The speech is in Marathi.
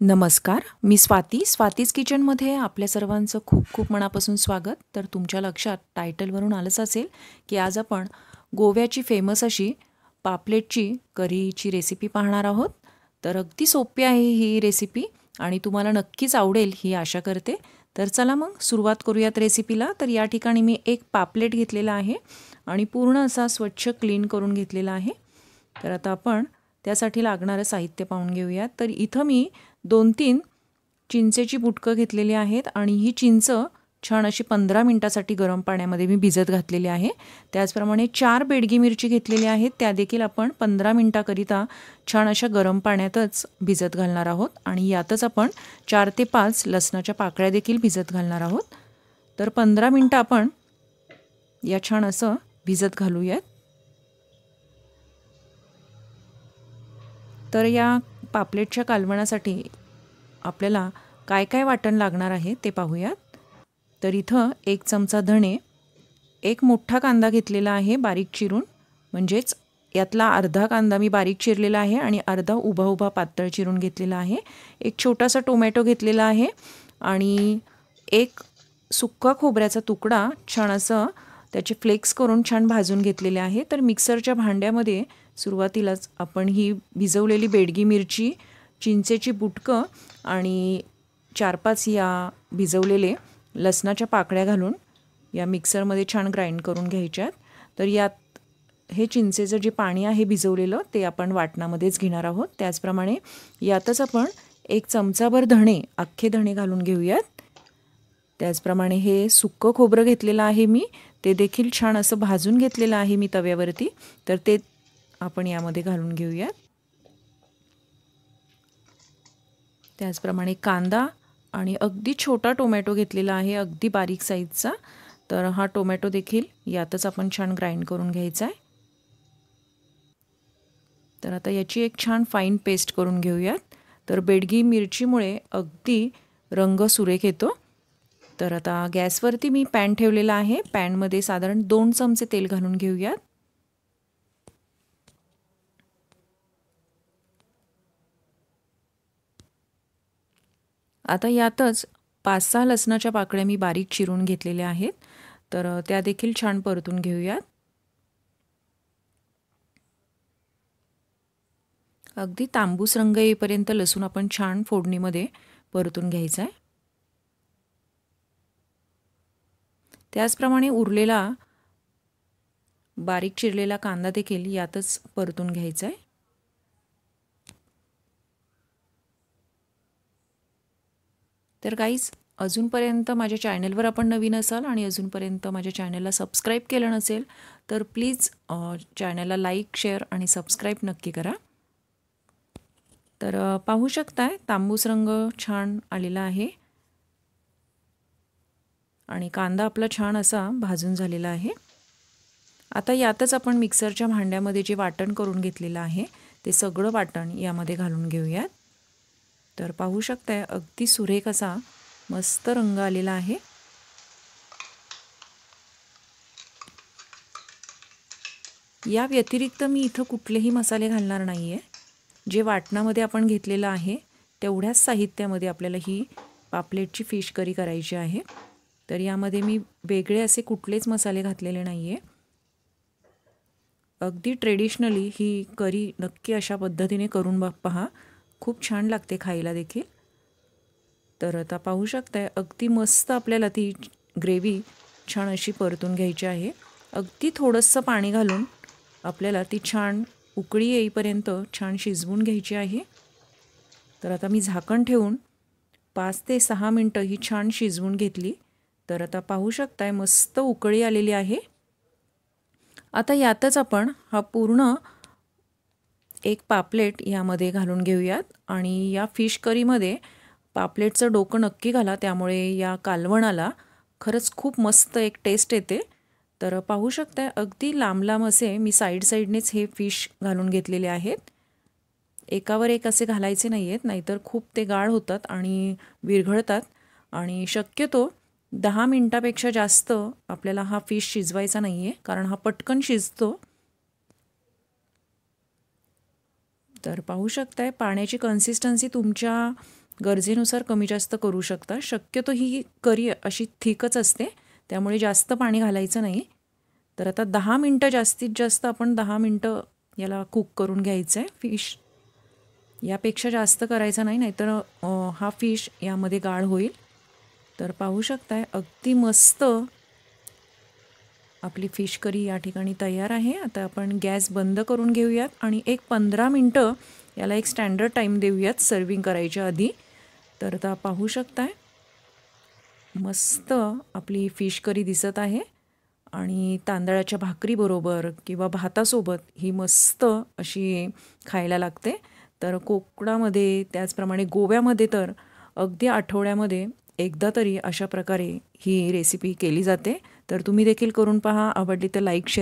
नमस्कार, मी स्वातीज किचनमध्ये आपल्या सर्वांचं खूप खूप मनापासून स्वागत. तर तुमच्या लक्षात टायटलवरून आलंच असेल की आज आपण गोव्याची फेमस अशी पापलेटची करीची रेसिपी पाहणार आहोत. तर अगदी सोपी आहे ही रेसिपी आणि तुम्हाला नक्कीच आवडेल ही आशा करते. तर चला मग सुरुवात करूयात रेसिपीला. तर या ठिकाणी मी एक पापलेट घेतलेला आहे आणि पूर्ण असा स्वच्छ क्लीन करून घेतलेला आहे. तर आता आपण त्यासाठी लागणारं साहित्य पाहून घेऊयात. तर इथं मी 2-3 चिंचेची बुटकं घेतलेली आहेत आणि ही चिंच छान अशी 15 मिनिटासाठी गरम पाण्यामध्ये मी भिजत घातलेली आहे. त्याचप्रमाणे 4 बेडगी मिरची घेतलेली आहेत, त्या देखील आपण 15 मिनिटाकरिता छान अशा गरम पाण्यातच भिजत घालणार आहोत आणि यातच आपण 4 ते 5 लसणाच्या पाकळ्या देखील भिजत घालणार आहोत. तर 15 मिनिटं आपण या छान असं भिजत घालूयात. तर या पापलेटच्या कालवणासाठी आपल्याला काय काय वाटण लागणार आहे ते पाहूयात. तर इथं 1 चमचा धणे, 1 मोठा कांदा घेतलेला आहे बारीक चिरून, म्हणजेच यातला अर्धा कांदा मी बारीक चिरलेला आहे आणि अर्धा उभा उभा पातळ चिरून घेतलेला आहे. 1 छोटासा टोमॅटो घेतलेला आहे आणि 1 सुक्का खोबऱ्याचा तुकडा छान असं त्याचे फ्लेक्स करून छान भाजून घेतलेले आहे. तर मिक्सरच्या भांड्यामध्ये सुरुवातीलाच आपण ही भिजवलेली बेडगी मिरची, चिंचेची बुटकं आणि 4-5 या भिजवलेले लसणाच्या पाकळ्या घालून या मिक्सरमध्ये छान ग्राइंड करून घ्यायच्यात. तर यात हे चिंचेचं जे पाणी आहे भिजवलेलं ते आपण वाटणामध्येच घेणार आहोत. त्याचप्रमाणे यातच आपण 1 चमचाभर धणे, अख्खे धणे घालून घेऊयात. त्याचप्रमाणे हे सुक्कं खोबरं घेतलेलं आहे मी, ते देखील छान असं भाजून घेतलेलं आहे मी तव्यावरती. तर ते आपण यामध्ये घालून घेऊयात. त्याचप्रमाणे कांदा आणि अगदी छोटा टोमॅटो घेतलेला आहे, अगदी बारीक साईजचा. तर हा टोमॅटो देखील यातच आपण छान ग्राइंड करून घ्यायचा आहे. तर आता याची एक छान फाईन पेस्ट करून घेऊयात. तर बेडगी मिरचीमुळे अगदी रंग सुरेख येतो. तर आता गॅसवरती मी पॅन ठेवलेला आहे. पॅनमध्ये साधारण 2 चमचे तेल घालून घेऊयात. आता यातच 5-6 लसणाच्या पाकळ्या मी बारीक चिरून घेतलेल्या आहेत. तर त्या देखील छान परतून घेऊयात. अगदी तांबूस रंग येईपर्यंत लसूण आपण छान फोडणीमध्ये परतून घ्यायचा आहे. त्याचप्रमाणे उरलेला बारीक चिरलेला कांदा देखील यातच परतून घ्यायचा आहे. तर गाईज, अजूनपर्यंत माझ्या चॅनलवर आपण नवीन असाल आणि अजूनपर्यंत माझ्या चॅनलला सबस्क्राईब केलं नसेल तर प्लीज चॅनलला लाईक, शेअर आणि सबस्क्राईब नक्की करा. तर पाहू शकताय तांबूस रंग छान आलेला आहे आणि कांदा आपला छान असा भाजून झालेला आहे. आता यातच आपण मिक्सरच्या भांड्यामध्ये जे वाटण करून घेतलेलं आहे ते सगळं वाटण यामध्ये घालून घेऊयात. तर पाहू शकताय अगदी सुरेख असा मस्त रंग आलेला आहे. या व्यतिरिक्त मी इथं कुठलेही मसाले घालणार नाही आहे. जे वाटणामध्ये आपण घेतलेलं आहे तेवढ्याच साहित्यामध्ये आपल्याला ही पापलेटची फिश करी करायची आहे. तर यामध्ये मी वेगळे असे कुठलेच मसाले घातलेले नाही आहे. अगदी ट्रेडिशनली ही करी नक्की अशा पद्धतीने करून पहा, खूप छान लागते खायला देखील. तर आता पाहू शकताय अगदी मस्त आपल्याला ती ग्रेव्ही छान अशी परतून घ्यायची आहे. अगदी थोडंसं पाणी घालून आपल्याला ती छान उकळी येईपर्यंत छान शिजवून घ्यायची आहे. तर आता मी झाकण ठेवून 5 ते 6 मिनटं ही छान शिजवून घेतली. तर आता पाहू शकताय मस्त उकळी आलेली आहे. आता यातच आपण हा पूर्ण एक पापलेट यामध्ये घालून घेऊयात आणि या फिश करीमध्ये पापलेटचं डोकं नक्की घाला, त्यामुळे या कालवणाला खरंच खूप मस्त एक टेस्ट येते. तर पाहू शकता अगदी लांब लांब असे मी साईडनेच हे फिश घालून घेतलेले आहेत. एकावर एक असे घालायचे नाही आहेत, नाहीतर खूप ते गाळ होतात आणि विरघळतात आणि शक्यतो 10 मिनिटापेक्षा जास्त आपल्याला हा फिश शिजवायचा नाही आहे, कारण हा पटकन शिजतो. तर पाहू शकताय पाण्याची कन्सिस्टन्सी तुमच्या गरजेनुसार कमी जास्त करू शकता. शक्यतो ही करी अशी थिकच असते, त्यामुळे जास्त पाणी घालायचं नाही. तर आता 10 मिनटं, जास्तीत जास्त आपण 10 मिनटं याला कुक करून घ्यायचं आहे फिश. यापेक्षा जास्त करायचं नाही, नाहीतर हा फिश यामध्ये गाळ होईल. तर पाहू शकताय अगदी मस्त आपली फिश करी या ठिकाणी तयार आहे. आता आपण गॅस बंद करून घेऊयात आणि एक 15 मिनटं याला एक स्टँडर्ड टाईम देऊयात सर्विंग करायच्या आधी. तर आता पाहू शकताय मस्त आपली फिश करी दिसत आहे आणि तांदळाच्या भाकरीबरोबर किंवा भातासोबत ही मस्त अशी खायला लागते. तर कोकणामध्ये त्याचप्रमाणे गोव्यामध्ये तर अगदी आठवड्यामध्ये एकदा तरी अशा प्रकारे ही रेसिपी केली जाते. तर तुम्ही देखील करून पहा. आवडली तर लाईक शेअर